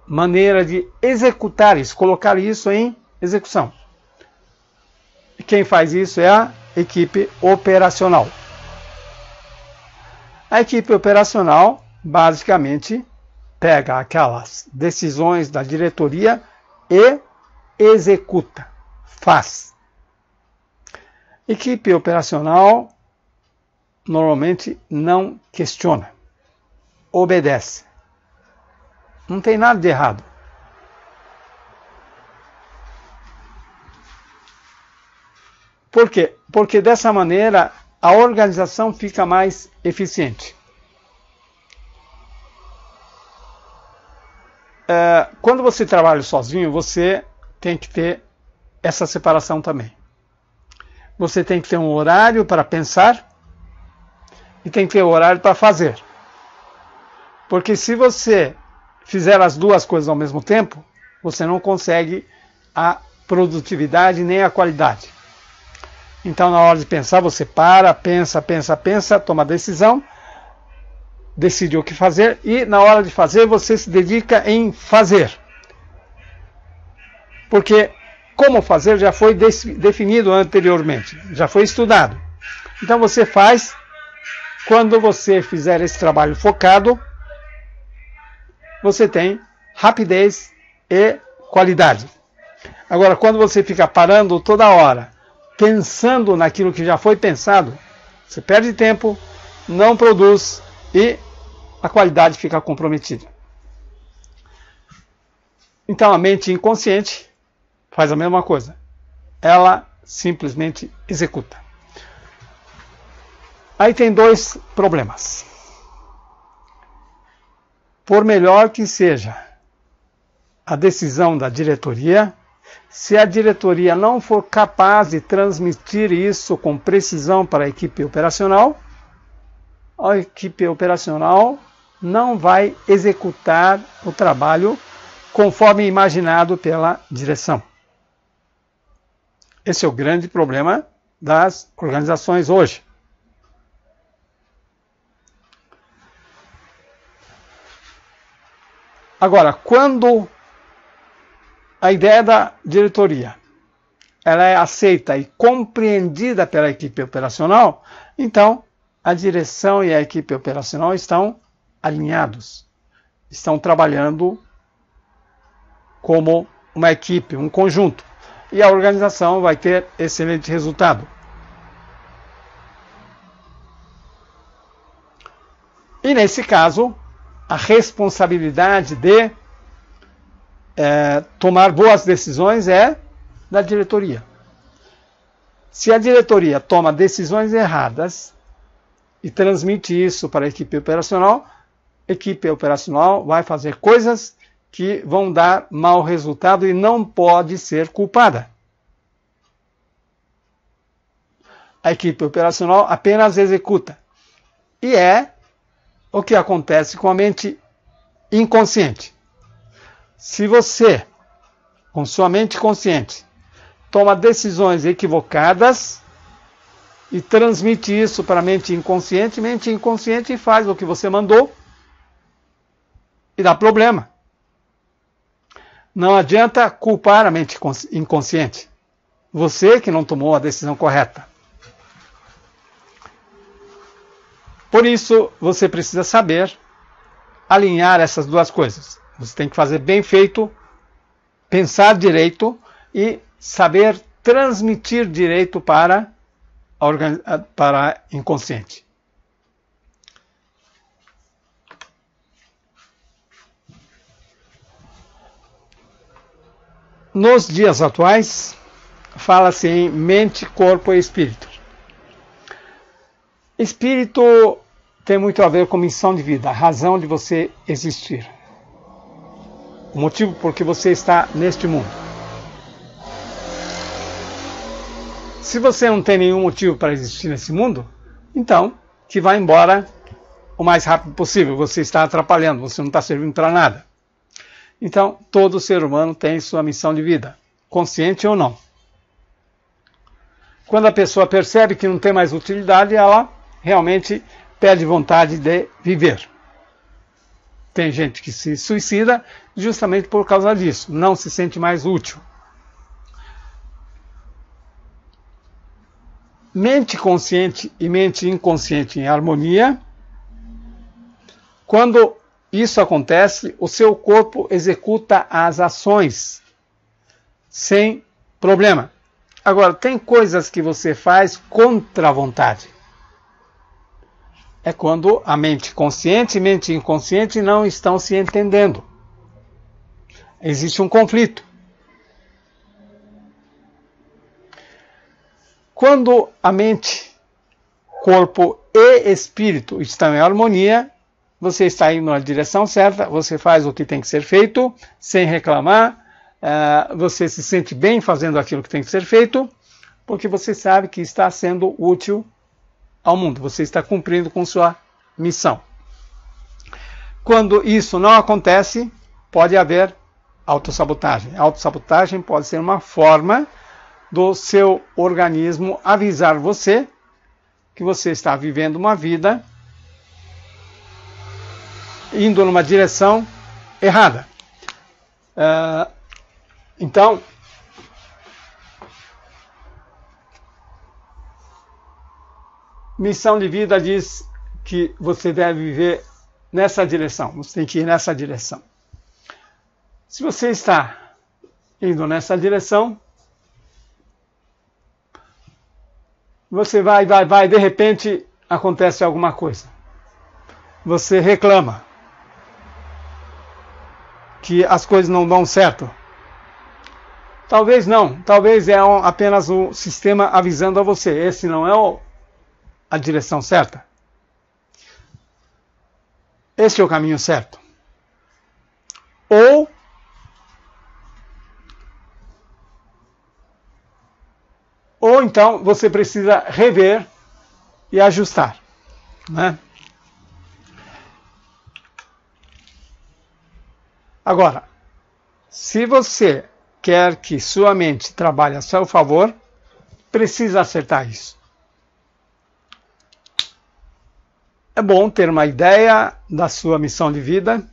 maneira de executar isso, colocar isso em execução. E quem faz isso é a equipe operacional. A equipe operacional, basicamente, pega aquelas decisões da diretoria e executa, faz. Equipe operacional normalmente não questiona, obedece. Não tem nada de errado. Por quê? Porque dessa maneira a organização fica mais eficiente. Quando você trabalha sozinho, você tem que ter essa separação também. Você tem que ter um horário para pensar e tem que ter um horário para fazer. Porque se você fizer as duas coisas ao mesmo tempo, você não consegue a produtividade nem a qualidade. Então, na hora de pensar, você para, pensa, toma decisão, decide o que fazer e, na hora de fazer, você se dedica em fazer. Porque como fazer já foi definido anteriormente, já foi estudado. Então, você faz. Quando você fizer esse trabalho focado, você tem rapidez e qualidade. Agora, quando você fica parando toda hora, pensando naquilo que já foi pensado, você perde tempo, não produz e a qualidade fica comprometida. Então a mente inconsciente faz a mesma coisa. Ela simplesmente executa. Aí tem dois problemas. Por melhor que seja a decisão da diretoria, se a diretoria não for capaz de transmitir isso com precisão para a equipe operacional não vai executar o trabalho conforme imaginado pela direção. Esse é o grande problema das organizações hoje. Agora, quando a ideia da diretoria ela é aceita e compreendida pela equipe operacional, então a direção e a equipe operacional estão alinhados, estão trabalhando como uma equipe, um conjunto, e a organização vai ter excelente resultado. E nesse caso, a responsabilidade de tomar boas decisões é da diretoria. Se a diretoria toma decisões erradas e transmite isso para a equipe operacional vai fazer coisas que vão dar mau resultado e não pode ser culpada. A equipe operacional apenas executa. E é o que acontece com a mente inconsciente. Se você, com sua mente consciente, toma decisões equivocadas e transmite isso para a mente inconsciente faz o que você mandou e dá problema. Não adianta culpar a mente inconsciente. Você que não tomou a decisão correta. Por isso, você precisa saber alinhar essas duas coisas. Você tem que fazer bem feito, pensar direito e saber transmitir direito para inconsciente. Nos dias atuais, fala-se em mente, corpo e espírito. Espírito tem muito a ver com missão de vida, a razão de você existir. O motivo por que você está neste mundo. Se você não tem nenhum motivo para existir nesse mundo, então que vá embora o mais rápido possível. Você está atrapalhando, você não está servindo para nada. Então, todo ser humano tem sua missão de vida, consciente ou não. Quando a pessoa percebe que não tem mais utilidade, ela realmente perde vontade de viver. Tem gente que se suicida justamente por causa disso, não se sente mais útil. Mente consciente e mente inconsciente em harmonia. Quando isso acontece, o seu corpo executa as ações sem problema. Agora, tem coisas que você faz contra a vontade. É quando a mente consciente e mente inconsciente não estão se entendendo. Existe um conflito. Quando a mente, corpo e espírito estão em harmonia, você está indo na direção certa, você faz o que tem que ser feito, sem reclamar, você se sente bem fazendo aquilo que tem que ser feito, porque você sabe que está sendo útil ao mundo, você está cumprindo com sua missão. Quando isso não acontece, pode haver autossabotagem. A autossabotagem pode ser uma forma do seu organismo avisar você que você está vivendo uma vida indo numa direção errada. Então, missão de vida diz que você deve viver nessa direção, você tem que ir nessa direção. Se você está indo nessa direção, você vai, de repente acontece alguma coisa. Você reclama que as coisas não dão certo. Talvez não, talvez é apenas o sistema avisando a você, esse não é a direção certa. Este é o caminho certo. Ou então você precisa rever e ajustar, né? Agora, se você quer que sua mente trabalhe a seu favor, precisa acertar isso. É bom ter uma ideia da sua missão de vida,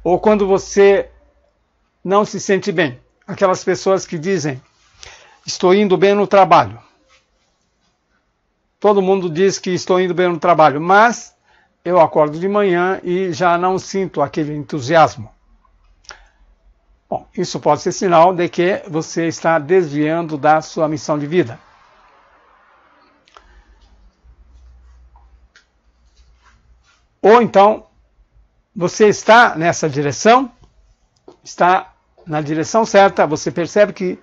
ou quando você não se sente bem, aquelas pessoas que dizem: estou indo bem no trabalho. Todo mundo diz que estou indo bem no trabalho, mas eu acordo de manhã e já não sinto aquele entusiasmo. Bom, isso pode ser sinal de que você está desviando da sua missão de vida. Ou então, você está nessa direção, está na direção certa, você percebe que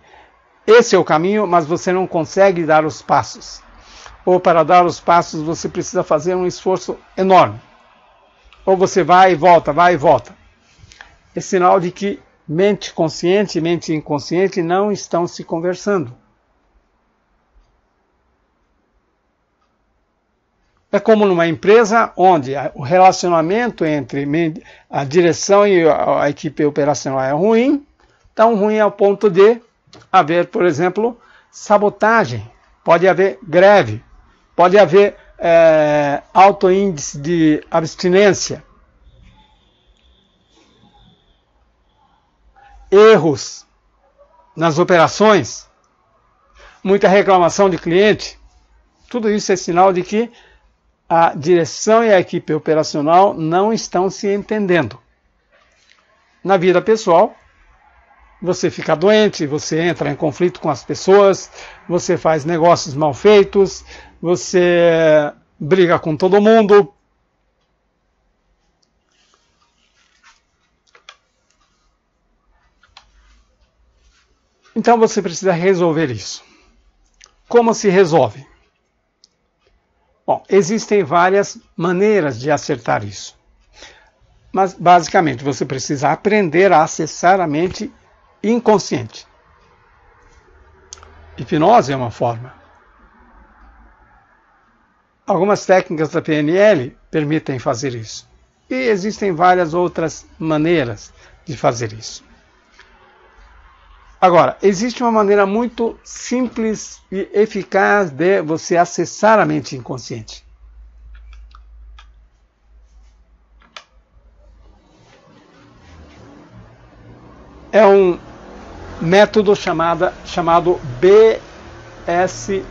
esse é o caminho, mas você não consegue dar os passos. Ou para dar os passos você precisa fazer um esforço enorme. Ou você vai e volta, vai e volta. É sinal de que mente consciente e mente inconsciente não estão se conversando. É como numa empresa onde o relacionamento entre a direção e a equipe operacional é ruim, tão ruim ao ponto de haver, por exemplo, sabotagem, pode haver greve, pode haver alto índice de abstinência, erros nas operações, muita reclamação de cliente. Tudo isso é sinal de que a direção e a equipe operacional não estão se entendendo. Na vida pessoal, você fica doente, você entra em conflito com as pessoas, você faz negócios mal feitos, você briga com todo mundo. Então você precisa resolver isso. Como se resolve? Bom, existem várias maneiras de acertar isso. Mas, basicamente, você precisa aprender a acessar a mente inconsciente. Hipnose é uma forma. Algumas técnicas da PNL permitem fazer isso. E existem várias outras maneiras de fazer isso. Agora, existe uma maneira muito simples e eficaz de você acessar a mente inconsciente. É um método chamado BSF.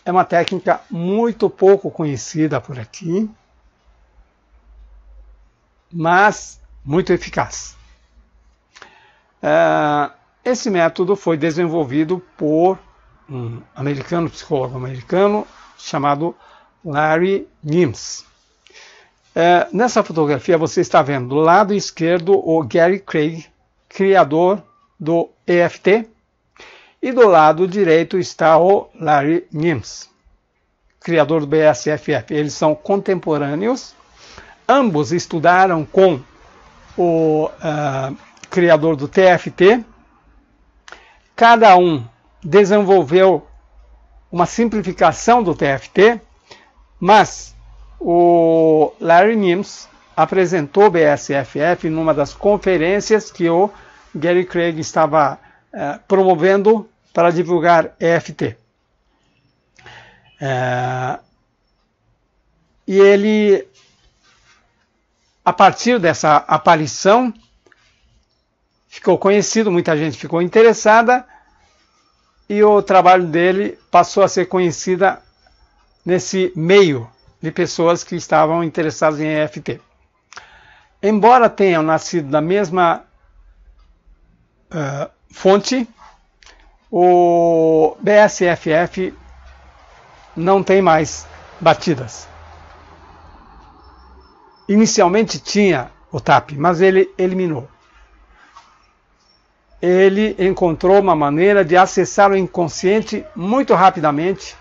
É uma técnica muito pouco conhecida por aqui, mas muito eficaz. Esse método foi desenvolvido por um psicólogo americano, chamado Larry Nimes. Nessa fotografia você está vendo do lado esquerdo o Gary Craig, criador do EFT, e do lado direito está o Larry Nimes, criador do BSFF. Eles são contemporâneos. Ambos estudaram com o criador do TFT. Cada um desenvolveu uma simplificação do TFT, mas o Larry Nimes apresentou o BSFF numa das conferências que o Gary Craig estava promovendo para divulgar EFT. E ele, a partir dessa aparição, ficou conhecido, muita gente ficou interessada, e o trabalho dele passou a ser conhecida nesse meio de pessoas que estavam interessadas em EFT. Embora tenham nascido da mesma fonte, o BSFF não tem mais batidas. Inicialmente tinha o TAP, mas ele eliminou. Ele encontrou uma maneira de acessar o inconsciente muito rapidamente,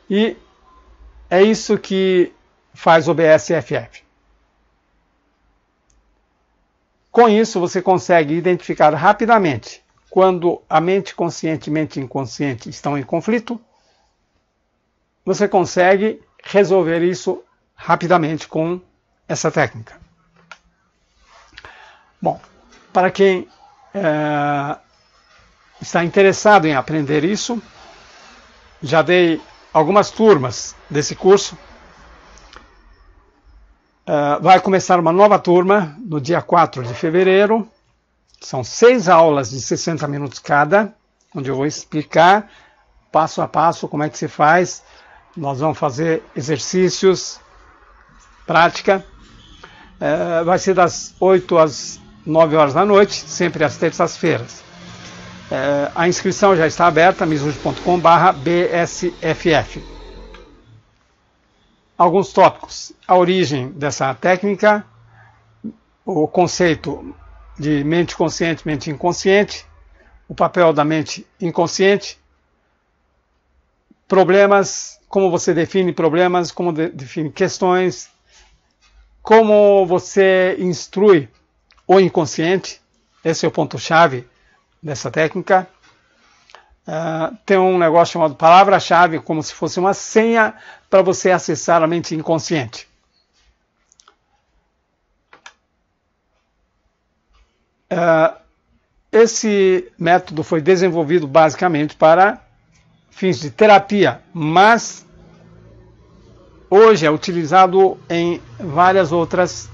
e é isso que faz o BSFF. Com isso, você consegue identificar rapidamente quando a mente consciente e mente inconsciente estão em conflito. Você consegue resolver isso rapidamente com essa técnica. Bom, para quem está interessado em aprender isso, já dei algumas turmas desse curso. Vai começar uma nova turma no dia 4 de fevereiro. São 6 aulas de 60 minutos cada, onde eu vou explicar passo a passo como é que se faz. Nós vamos fazer exercícios, prática. Vai ser das 8 às 9 horas da noite, sempre às terças-feiras. A inscrição já está aberta, mizuji.com/bsff. Alguns tópicos: a origem dessa técnica, o conceito de mente consciente, mente inconsciente, o papel da mente inconsciente, problemas, como você define problemas, como define questões, como você instrui o inconsciente. Esse é o ponto-chave dessa técnica. Tem um negócio chamado palavra-chave, como se fosse uma senha para você acessar a mente inconsciente. Esse método foi desenvolvido basicamente para fins de terapia, mas hoje é utilizado em várias outras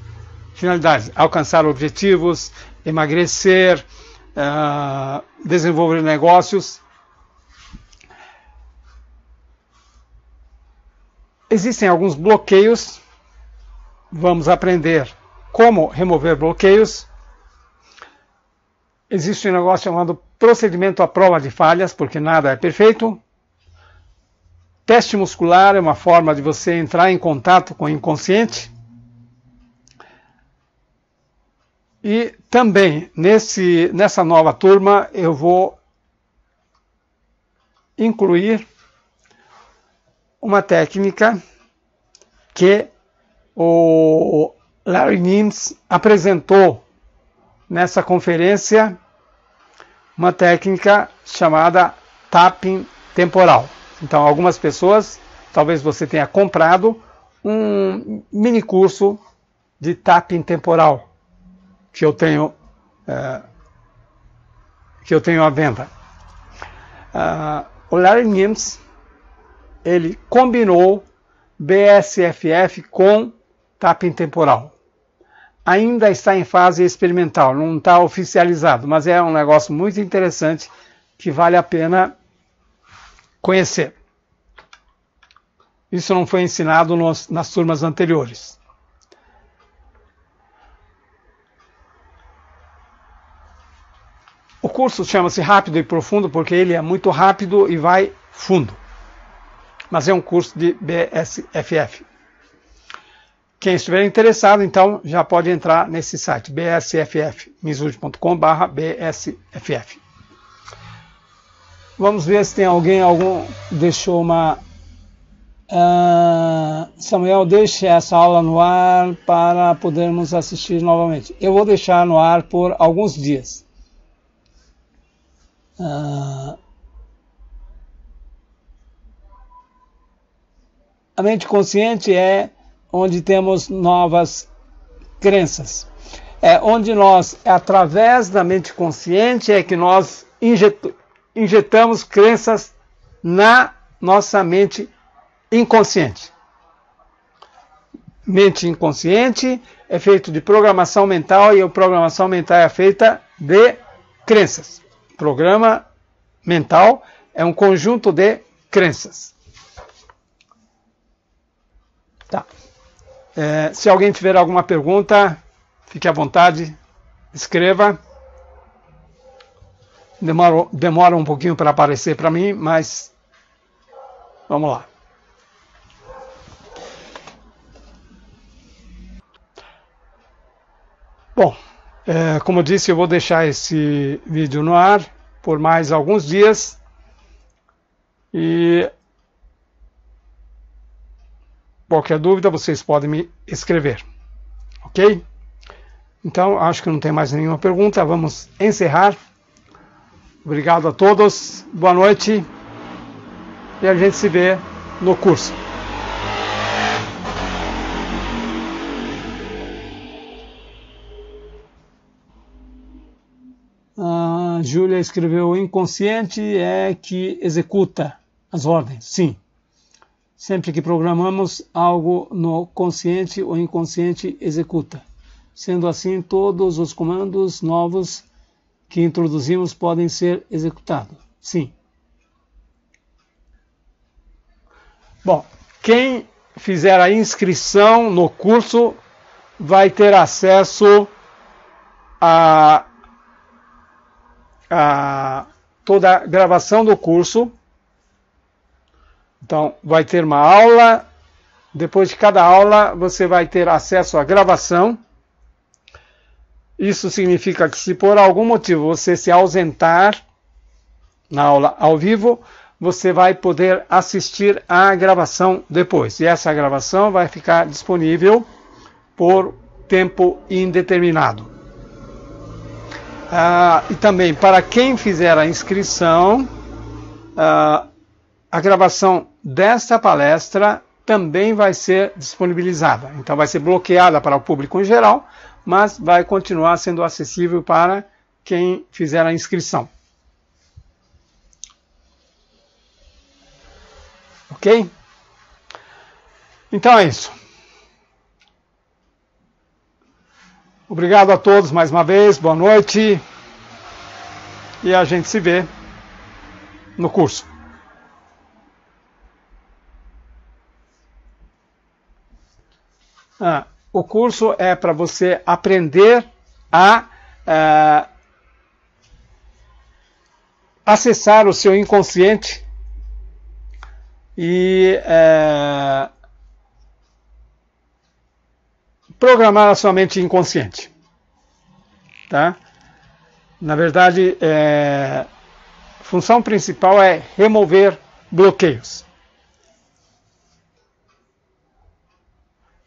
finalidades. Alcançar objetivos, emagrecer, desenvolver negócios. Existem alguns bloqueios. Vamos aprender como remover bloqueios. Existe um negócio chamado procedimento à prova de falhas, porque nada é perfeito. Teste muscular é uma forma de você entrar em contato com o inconsciente. E também, nessa nova turma, eu vou incluir uma técnica que o Larry Nimes apresentou nessa conferência, uma técnica chamada tapping temporal. Então, algumas pessoas, talvez você tenha comprado um mini curso de tapping temporal que eu tenho à venda. O Larry Nimes, ele combinou BSFF com tapping temporal. Ainda está em fase experimental, não está oficializado, mas é um negócio muito interessante que vale a pena conhecer. Isso não foi ensinado nas turmas anteriores. O curso chama-se Rápido e Profundo porque ele é muito rápido e vai fundo. Mas é um curso de BSFF. Quem estiver interessado, então, já pode entrar nesse site, bsff.com/bsff. Vamos ver se tem alguém, deixou uma... Samuel, deixe essa aula no ar para podermos assistir novamente. Eu vou deixar no ar por alguns dias. A mente consciente é onde temos novas crenças. É onde nós, através da mente consciente, é que nós injetamos crenças na nossa mente inconsciente. Mente inconsciente é feito de programação mental e a programação mental é feita de crenças. Programa mental é um conjunto de crenças. Tá. Se alguém tiver alguma pergunta, fique à vontade, escreva. Demora um pouquinho para aparecer para mim, mas vamos lá. Bom, como eu disse, eu vou deixar esse vídeo no ar por mais alguns dias. E qualquer dúvida, vocês podem me escrever. Ok? Então, acho que não tem mais nenhuma pergunta. Vamos encerrar. Obrigado a todos. Boa noite. E a gente se vê no curso. A Júlia escreveu: o inconsciente é que executa as ordens. Sim. Sempre que programamos algo no consciente, o inconsciente executa. Sendo assim, todos os comandos novos que introduzimos podem ser executados. Sim. Bom, quem fizer a inscrição no curso vai ter acesso a toda a gravação do curso. Então, vai ter uma aula. Depois de cada aula, você vai ter acesso à gravação. Isso significa que se por algum motivo você se ausentar na aula ao vivo, você vai poder assistir a gravação depois. E essa gravação vai ficar disponível por tempo indeterminado. E também, para quem fizer a inscrição, a gravação desta palestra também vai ser disponibilizada. Então vai ser bloqueada para o público em geral, mas vai continuar sendo acessível para quem fizer a inscrição. Ok? Então é isso. Obrigado a todos mais uma vez, boa noite. E a gente se vê no curso. O curso é para você aprender a acessar o seu inconsciente e programar a sua mente inconsciente. Tá? Na verdade, a função principal é remover bloqueios.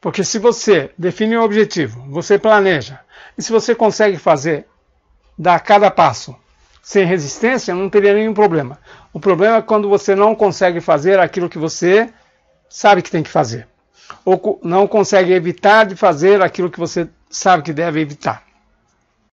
Porque se você define um objetivo, você planeja, e se você consegue fazer, dar cada passo sem resistência, não teria nenhum problema. O problema é quando você não consegue fazer aquilo que você sabe que tem que fazer. Ou não consegue evitar de fazer aquilo que você sabe que deve evitar.